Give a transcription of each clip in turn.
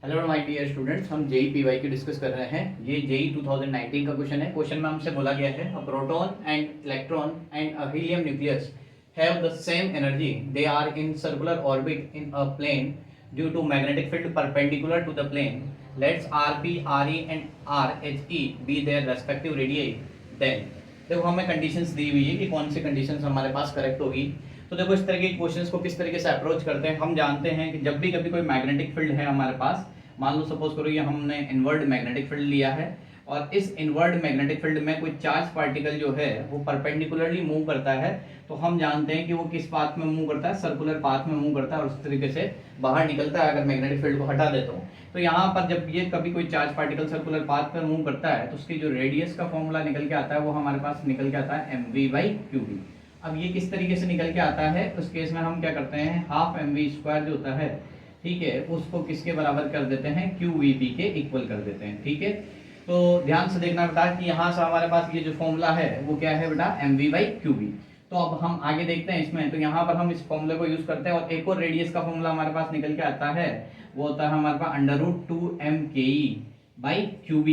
Hello my dear students, हम JEE PY की discuss कर रहे हैं। ये जेई 2019 का क्वेश्चन है। क्वेश्चन में हमसे बोला गया है a proton and electron and a helium nucleus have the same energy, they are in circular orbit in a plane due to magnetic field perpendicular to the plane, let's r p r e and r h e be their respective radii. Then देखो हमें conditions दी हुई है कि कौन सी conditions हमारे पास correct होगी। तो देखो इस तरह के क्वेश्चंस को किस तरीके से अप्रोच करते हैं। हम जानते हैं कि जब भी कभी कोई मैग्नेटिक फील्ड है हमारे पास, मान लो सपोज करो ये हमने इनवर्ड मैग्नेटिक फील्ड लिया है और इस इनवर्ड मैग्नेटिक फील्ड में कोई चार्ज पार्टिकल जो है वो परपेंडिकुलरली मूव करता है, तो हम जानते हैं कि वो किस पाथ में मूव करता है, सर्कुलर पाथ में मूव करता है और उस तरीके से बाहर निकलता है अगर मैग्नेटिक फील्ड को हटा देता हूँ। तो यहाँ पर जब ये कभी कोई चार्ज पार्टिकल सर्कुलर पाथ पर मूव करता है तो उसकी जो रेडियस का फॉर्मूला निकल के आता है वो हमारे पास निकल के आता है mv/qb। अब ये किस तरीके से निकल के आता है, उस केस में हम क्या करते हैं, हाफ mv² जो होता है, ठीक है, उसको किसके बराबर कर देते हैं, qvb के इक्वल कर देते हैं। ठीक है, तो ध्यान से देखना बेटा कि यहाँ से हमारे पास ये जो फॉर्मूला है वो क्या है बेटा, mv/qb। तो अब हम आगे देखते हैं इसमें, तो यहाँ पर हम इस फॉर्मूले को यूज करते हैं और एक और रेडियस का फॉर्मूला हमारे पास निकल के आता है, वो होता है हमारे पास √2mke/qb।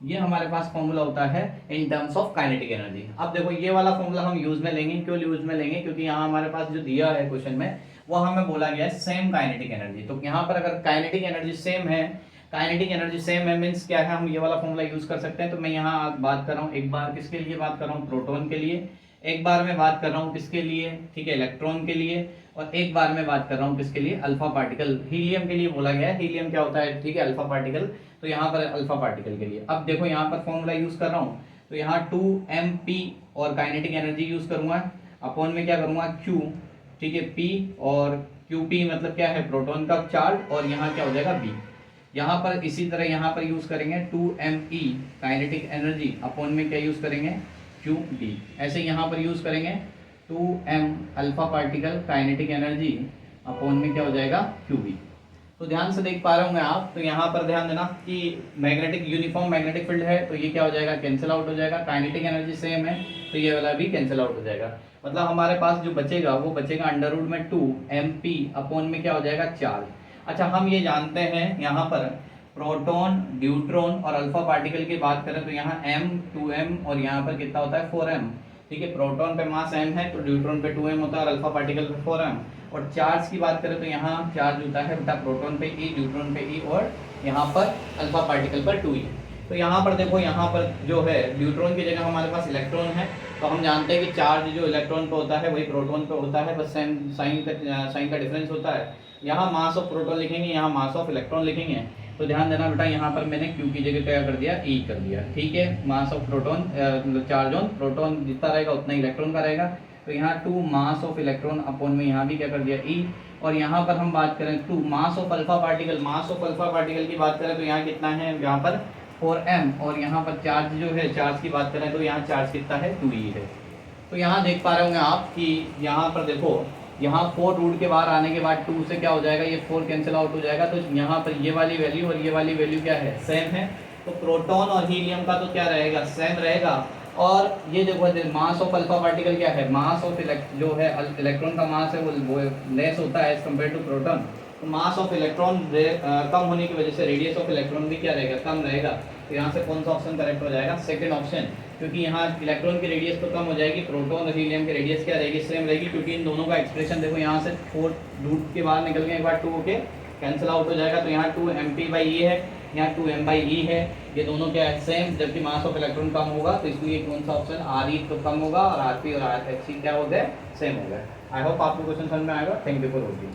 ये हमारे पास फॉर्मूला होता है in terms of kinetic energy. अब देखो ये वाला फॉर्मूला हम यूज में लेंगे, क्यों यूज में लेंगे, क्योंकि यहाँ हमारे पास जो दिया है क्वेश्चन में वो हमें बोला गया है सेम काइनेटिक एनर्जी। तो यहाँ पर अगर काइनेटिक एनर्जी सेम है, काइनेटिक एनर्जी सेम है मींस क्या है, हम ये वाला फॉर्मूला यूज कर सकते हैं। तो मैं यहाँ बात कर रहा हूँ, एक बार किसके लिए बात कर रहा हूँ, प्रोटॉन के लिए, एक बार मैं बात कर रहा हूँ किसके लिए, ठीक है, इलेक्ट्रॉन के लिए, और एक बार मैं बात कर रहा हूँ किसके लिए, अल्फा पार्टिकल, हीलियम के लिए बोला गया है। हीलियम क्या होता है, ठीक है, अल्फा पार्टिकल। तो यहाँ पर अल्फा पार्टिकल के लिए अब देखो यहाँ पर फॉर्मूला यूज कर रहा हूँ, तो यहाँ 2mp और काइनेटिक एनर्जी यूज करूंगा, अपॉन में क्या करूंगा, q, ठीक है, p, और qp मतलब क्या है, प्रोटॉन का चार्ज, और यहाँ क्या हो जाएगा, b। यहाँ पर इसी तरह यहाँ पर यूज करेंगे 2me काइनेटिक एनर्जी, अपॉन में क्या यूज करेंगे, qb। ऐसे यहाँ पर यूज करेंगे 2m alpha particle kinetic energy, upon में क्या हो जाएगा, qb। तो ध्यान से देख पा रहे होंगे आप, तो यहाँ पर ध्यान देना कि मैग्नेटिक यूनिफॉर्म मैग्नेटिक फील्ड है तो ये क्या हो जाएगा, कैंसिल आउट हो जाएगा। काइनेटिक एनर्जी सेम है तो ये वाला भी कैंसिल आउट हो जाएगा। मतलब हमारे पास जो बचेगा वो बचेगा √2mp, अपॉन में क्या हो जाएगा, चार्ज। अच्छा, हम ये जानते हैं यहाँ पर प्रोटॉन, ड्यूट्रॉन और अल्फा पार्टिकल की बात करें तो यहाँ m 2m और यहाँ पर कितना होता है, 4m। ठीक है, प्रोटॉन पे मास m है तो ड्यूट्रॉन पे 2m होता है और अल्फा पार्टिकल पे 4m। और चार्ज की बात करें तो यहाँ चार्ज होता है बेटा प्रोटॉन पे E, ड्यूट्रॉन पे E, और यहाँ पर अल्फा पार्टिकल पर 2E। तो यहाँ पर देखो, यहाँ पर जो है ड्यूट्रॉन की जगह हमारे पास इलेक्ट्रॉन है, तो हम जानते हैं कि चार्ज जो इलेक्ट्रॉन पे होता है वही प्रोटॉन पे होता है, बस साइन का डिफरेंस होता है। यहाँ मास ऑफ प्रोटॉन लिखेंगे, यहाँ मास ऑफ इलेक्ट्रॉन लिखेंगे। तो ध्यान देना बेटा, यहाँ पर मैंने Q की जगह क्या कर दिया, E कर दिया। ठीक है, mass of proton, charge on proton जितना रहेगा उतना इलेक्ट्रॉन का रहेगा। तो यहाँ 2 मास ऑफ इलेक्ट्रॉन, अपॉन में यहाँ भी क्या कर दिया, E। और यहाँ पर हम बात करें 2 mass of alpha particle, mass of alpha particle की बात करें तो यहाँ कितना है, यहाँ पर 4m। और यहाँ पर चार्ज जो है, चार्ज की बात करें तो यहाँ चार्ज कितना है, 2E है। तो यहाँ देख पा रहे होंगे आप कि यहाँ पर देखो, यहाँ 4 रूट के बाहर आने के बाद 2 से क्या हो जाएगा, ये 4 कैंसिल आउट हो जाएगा। तो यहाँ पर ये वाली वैल्यू और ये वाली वैल्यू क्या है, सेम है। तो प्रोटॉन और हीलियम का तो क्या रहेगा, सेम रहेगा। और ये देखो मास ऑफ अल्फा पार्टिकल क्या है, मास ऑफ जो है इलेक्ट्रॉन का मास है वो लेस होता है एज कम्पेयर टू प्रोटॉन। तो मास ऑफ इलेक्ट्रॉन कम होने की वजह से रेडियस ऑफ इलेक्ट्रॉन भी क्या रहेगा, कम रहेगा। तो यहाँ से कौन सा ऑप्शन करेक्ट हो जाएगा, सेकंड ऑप्शन, क्योंकि यहाँ इलेक्ट्रॉन की रेडियस तो कम हो जाएगी, प्रोटॉन और हीलियम की रेडियस क्या रहेगी, सेम रहेगी। क्योंकि इन दोनों का एक्सप्रेशन देखो, यहाँ से 4 रूट के बाहर निकल गए, एक बार 2 के कैंसिल आउट हो जाएगा। तो यहाँ 2mp/e है, यहाँ 2m/e है, ये दोनों क्या है, सेम। जबकि मास ऑफ इलेक्ट्रॉन कम होगा तो इसलिए कौन सा ऑप्शन, re तो कम होगा और rp और rhc क्या हो गए, सेम हो गए। आई होप आपको क्वेश्चन समझ में आएगा। Thank you for watching.